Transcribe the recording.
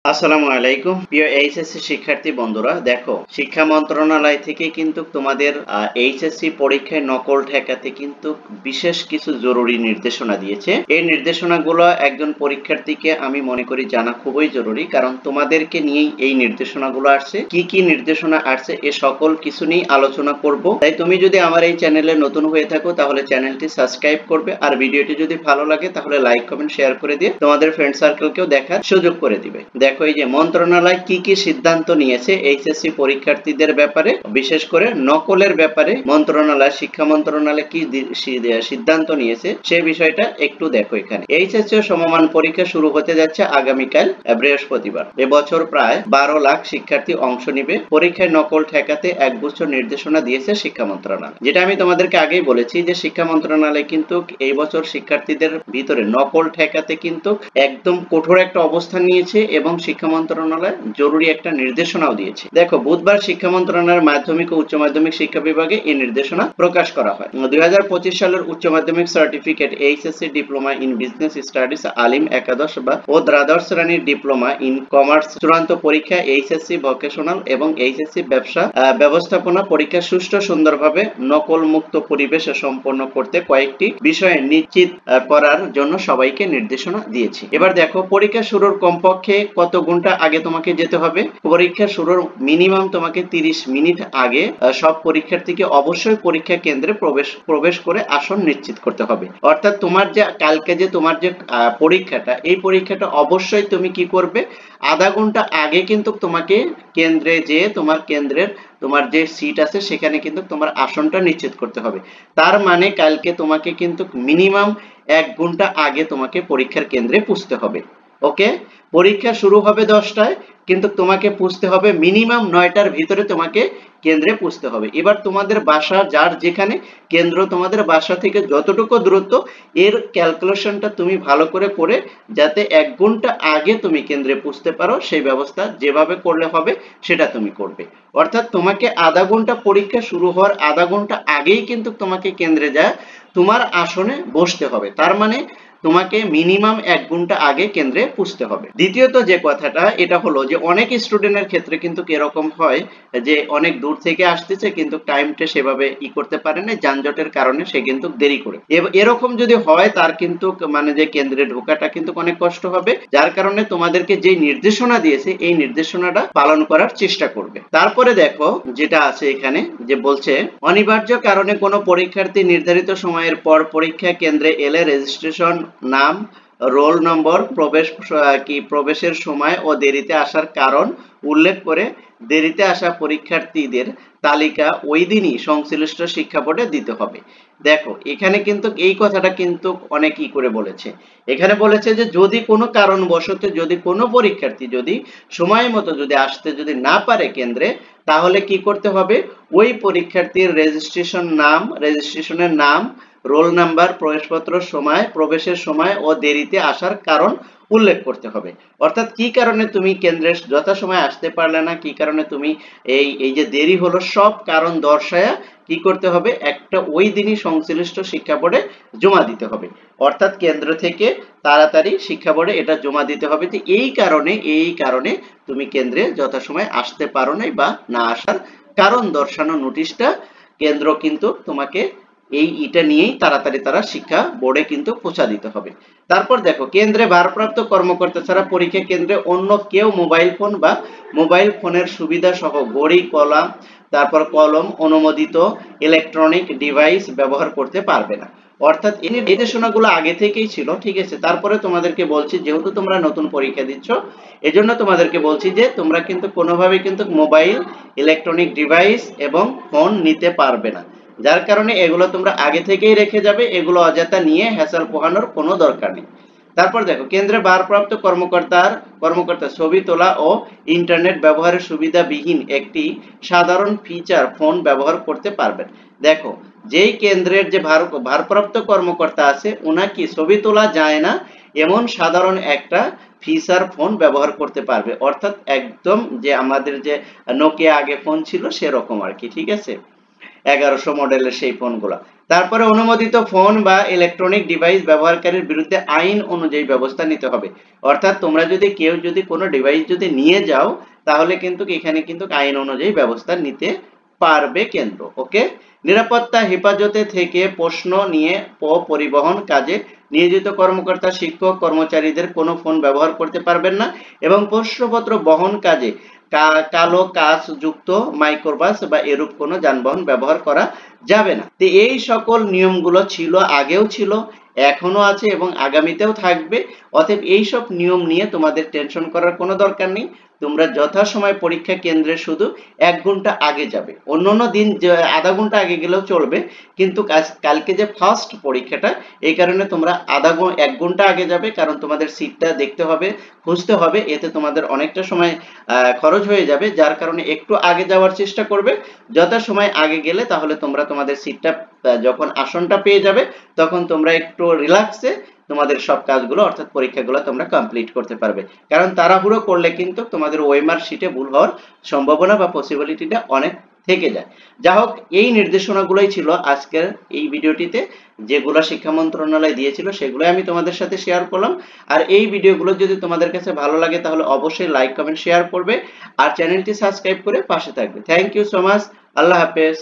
আসসালামু আলাইকুম প্রিয় এইচএসসি শিক্ষার্থী বন্ধুরা, দেখো শিক্ষা মন্ত্রণালয় থেকে কিন্তু তোমাদের এইচএসসি পরীক্ষায় নকল ঠেকাতে কিন্তু বিশেষ কিছু জরুরি নির্দেশনা দিয়েছে। এই নির্দেশনাগুলো একজন পরীক্ষার্থীকে আমি মনে করি জানা খুবই জরুরি, কারণ তোমাদেরকে নিয়েই এই নির্দেশনাগুলো আসছে। কি কি নির্দেশনা আসছে এ সকল কিছু নিয়ে আলোচনা করব। তাই তুমি যদি আমার এই চ্যানেলে নতুন হয়ে থাকো তাহলে চ্যানেলটি সাবস্ক্রাইব করবে, আর ভিডিওটি যদি ভালো লাগে তাহলে লাইক কমেন্ট শেয়ার করে দিয়ে তোমাদের ফ্রেন্ড সার্কেলকেও দেখার সুযোগ করে দিবে। দেখো এই যে মন্ত্রণালয় কি কি সিদ্ধান্ত নিয়েছে এইচএসসি পরীক্ষার্থীদের ব্যাপারে, বিশেষ করে নকলের ব্যাপারে মন্ত্রণালয়, শিক্ষা মন্ত্রণালয় কি সিদ্ধান্ত নিয়েছে সে বিষয়টা একটু দেখো। এখানে এইচএসসি সমমান পরীক্ষা শুরু হতে যাচ্ছে আগামীকাল বৃহস্পতিবার। এবছর প্রায় 12 লাখ শিক্ষার্থী অংশ নিবে। পরীক্ষায় নকল ঠেকাতে একগুচ্ছ নির্দেশনা দিয়েছে শিক্ষা মন্ত্রণালয়। যেটা আমি তোমাদেরকে আগেই বলেছি যে শিক্ষা মন্ত্রণালয় কিন্তু এই বছর শিক্ষার্থীদের ভিতরে নকল ঠেকাতে কিন্তু একদম কঠোর একটা অবস্থান নিয়েছে এবং শিক্ষা মন্ত্রণালয় জরুরি একটা নির্দেশনাও দিয়েছে। দেখো বুধবার শিক্ষা মন্ত্রণালয়ের মাধ্যমিক ও উচ্চ মাধ্যমিক শিক্ষা বিভাগে এই নির্দেশনা প্রকাশ করা হয়। 2025 সালের উচ্চ মাধ্যমিক certificate HSC diploma in business studies আলিম একাদশ ও দ্বাদশ শ্রেণীর ডিপ্লোমা ইন কমার্স চূড়ান্ত পরীক্ষা, এইচএসসি ভোকেশনাল এবং এইচএসসি ব্যবসা ব্যবস্থাপনা পরীক্ষা সুষ্ঠু সুন্দরভাবে নকল মুক্ত পরিবেশে সম্পন্ন করতে কয়েকটি বিষয় নিশ্চিত করার জন্য সবাইকে নির্দেশনা দিয়েছি। এবার দেখো পরীক্ষা শুরুর কমপক্ষে কত ঘন্টা আগে তোমাকে যেতে হবে। পরীক্ষা শুরুর মিনিমাম তোমাকে 30 মিনিট আগে সব পরীক্ষার্থীকে অবশ্যই পরীক্ষা কেন্দ্রে প্রবেশ করে আসন নিশ্চিত করতে হবে। অর্থাৎ তোমার যে কালকে যে তোমার যে পরীক্ষাটা, এই পরীক্ষাটা অবশ্যই তুমি কি করবে, আধা ঘন্টা আগে কিন্তু তোমাকে কেন্দ্রে যেয়ে তোমার যে সিট আছে সেখানে কিন্তু তোমার আসনটা নিশ্চিত করতে হবে। তার মানে কালকে তোমাকে কিন্তু মিনিমাম 1 ঘন্টা আগে তোমাকে পরীক্ষার কেন্দ্রে পৌঁছতে হবে। ওকে, পরীক্ষা শুরু হবে 10টায়, কিন্তু তোমাকে পৌঁছতে হবে মিনিমাম 9টার ভিতরে তোমাকে কেন্দ্রে পৌঁছতে হবে। এবার তোমাদের বাসা যার যেখানে কেন্দ্র, তোমাদের বাসা থেকে যতটুকু দূরত্ব এর ক্যালকুলেশনটা তুমি ভালো করে যাতে 1 ঘন্টা আগে তুমি কেন্দ্রে পৌঁছতে পারো সেই ব্যবস্থা যেভাবে করলে হবে সেটা তুমি করবে। অর্থাৎ তোমাকে আধা ঘন্টা, পরীক্ষা শুরু হওয়ার আধা ঘন্টা আগেই কিন্তু তোমাকে কেন্দ্রে যায় তোমার আসনে বসতে হবে। তার মানে তোমাকে মিনিমাম 1 ঘন্টা আগে কেন্দ্রে পৌঁছতে হবে। দ্বিতীয়ত যে কথাটা এটা হলো যে অনেক স্টুডেন্টের ক্ষেত্রে কিন্তু এরকম হয় যে অনেক দূর থেকে আসতেছে কিন্তু টাইমটা সেভাবে করতে পারে না, যানজটের কারণে সে কিন্তু দেরি করে। এরকম যদি হয় তার কিন্তু মানে যে কেন্দ্রে ঢোকাটা কিন্তু অনেক কষ্ট হবে, যার কারণে তোমাদেরকে যে নির্দেশনা দিয়েছে এই নির্দেশনাটা পালন করার চেষ্টা করবে। তারপরে দেখো যেটা আছে এখানে যে বলছে অনিবার্য কারণে কোনো পরীক্ষার্থী নির্ধারিত সময়ের পর পরীক্ষা কেন্দ্রে এলে রেজিস্ট্রেশন, নাম, রোল নম্বর, প্রবেশের সময় ও দেরিতে আসার কারণ উল্লেখ করে দেরিতে আসা পরীক্ষার্থীদের তালিকা ওই দিনই সংশ্লিষ্ট শিক্ষা বোর্ডে দিতে হবে। দেখো এখানে কিন্তু এই কথাটা কিন্তু অনেকেই করে বলেছে। এখানে বলেছে যে যদি কোনো কারণবশত যদি কোনো পরীক্ষার্থী যদি সময় মতো যদি আসতে যদি না পারে কেন্দ্রে, তাহলে কি করতে হবে, ওই পরীক্ষার্থীর রেজিস্ট্রেশনের নাম, রোল নাম্বার, প্রবেশের সময় ও দেরিতে আসার কারণ উল্লেখ করতে হবে। অর্থাৎ কি কারণে তুমি কেন্দ্রে যথাসময়ে আসতে পারলে না, কি কারণে তুমি এই যে দেরি হলো, সব কারণ দর্শায়া কি করতে হবে, একটা ওই দিনই সংশ্লিষ্ট শিক্ষা বোর্ডে জমা দিতে হবে। অর্থাৎ কেন্দ্র থেকে তাড়াতাড়ি শিক্ষা বোর্ডে এটা জমা দিতে হবে যে এই কারণে তুমি কেন্দ্রে যথাসময়ে আসতে পারো নাই বা না আসার কারণ দর্শানো নোটিশটা কেন্দ্র কিন্তু তোমাকে এটা নিয়েই তাড়াতাড়ি তারা শিক্ষা বোর্ডে কিন্তু পৌঁছা দিতে হবে। তারপর দেখো কেন্দ্রে ভারপ্রাপ্ত কর্মকর্তা ছাড়া পরীক্ষা কেন্দ্রে অন্য কেউ মোবাইল ফোন বা মোবাইল ফোনের সুবিধা সহ ঘড়ি, কলম, অনুমোদিত ইলেকট্রনিক ডিভাইস ব্যবহার করতে পারবে না। অর্থাৎ এই নির্দেশনাগুলো আগে থেকেই ছিল, ঠিক আছে। তারপরে তোমাদেরকে বলছি যেহেতু তোমরা নতুন পরীক্ষা দিচ্ছ এজন্য তোমাদেরকে বলছি যে তোমরা কিন্তু কোনোভাবে কিন্তু মোবাইল, ইলেকট্রনিক ডিভাইস এবং ফোন নিতে পারবে না। যার কারণে এগুলো তোমরা আগে থেকেই রেখে যাবে, এগুলো অযথা নিয়ে হ্যাসেল পোহানোর কোনো দরকার নেই। তারপর দেখো কেন্দ্রে ভারপ্রাপ্ত কর্মকর্তা ছবি তোলা ও ইন্টারনেট ব্যবহারের সুবিধাবিহীন একটি সাধারণ ফিচার ফোন ব্যবহার করতে পারবেন। দেখো যেই কেন্দ্রের যে ভারপ্রাপ্ত কর্মকর্তা আছে ওনাকে ছবি তোলা যায় না এমন সাধারণ একটা ফিচার ফোন ব্যবহার করতে পারবে। অর্থাৎ একদম যে আমাদের যে নোকিয়া আগে ফোন ছিল সেরকম আর কি, ঠিক আছে, 1100 মডেলের সেই ফোনগুলো। তারপরে অনুমোদিত ফোন বা ইলেকট্রনিক ডিভাইস ব্যবহারকারীর বিরুদ্ধে আইন অনুযায়ী ব্যবস্থা নিতে হবে। অর্থাৎ তোমরা যদি কেউ যদি কোনো ডিভাইস যদি নিয়ে যাও তাহলে কিন্তু এখানে কিন্তু আইন অনুযায়ী ব্যবস্থা নিতে পারবে কেন্দ্র। ওকে। নিরাপত্তা হেফাজতে থেকে প্রশ্ন নিয়ে পরিবহন কাজে নিয়োজিত কর্মকর্তা শিক্ষক কর্মচারীদের কোনো ফোন ব্যবহার করতে পারবেন না এবং প্রশ্নপত্র বহন কাজে কালো কাচ যুক্ত মাইক্রোবাস বা এরূপ কোনো যানবাহন ব্যবহার করা যাবে না। তো এই সকল নিয়মগুলো ছিল, আগেও ছিল, এখনো আছে এবং আগামীতেও থাকবে। অতএব এই সব নিয়ম নিয়ে তোমাদের টেনশন করার কোনো দরকার নেই। তোমরা যথাসময় পরীক্ষা কেন্দ্রে শুধু 1 ঘন্টা আগে যাবে। অন্যান্য দিন আধা ঘন্টা আগে গেলেও চলবে, কিন্তু কালকে যে ফার্স্ট পরীক্ষাটা এই কারণে তোমরা 1 ঘন্টা আগে যাবে, কারণ তোমাদের সিটটা দেখতে হবে, খুঁজতে হবে, এতে তোমাদের অনেকটা সময় খরচ হয়ে যাবে। যার কারণে একটু আগে যাওয়ার চেষ্টা করবে। যথাসময় আগে গেলে তাহলে তোমরা তোমাদের সিটটা যখন আসনটা পেয়ে যাবে তখন তোমরা একটু রিল্যাক্সে তোমাদের সব কাজগুলো অর্থাৎ পরীক্ষাগুলো তোমরা কমপ্লিট করতে পারবে। কারণ তাড়াহুড়ো করলে কিন্তু তোমাদের ওএমআর শিটে ভুল হওয়ার সম্ভাবনা বা পসিবিলিটিটা অনেক থেকে যায়। যা হোক, এই নির্দেশনাগুলোই ছিল আজকের এই ভিডিওটিতে, যেগুলো শিক্ষা মন্ত্রণালয় দিয়েছিল সেগুলো আমি তোমাদের সাথে শেয়ার করলাম। আর এই ভিডিওগুলো যদি তোমাদের কাছে ভালো লাগে তাহলে অবশ্যই লাইক কমেন্ট শেয়ার করবে আর চ্যানেলটি সাবস্ক্রাইব করে পাশে থাকবে। Thank you so much. আল্লাহ হাফেজ।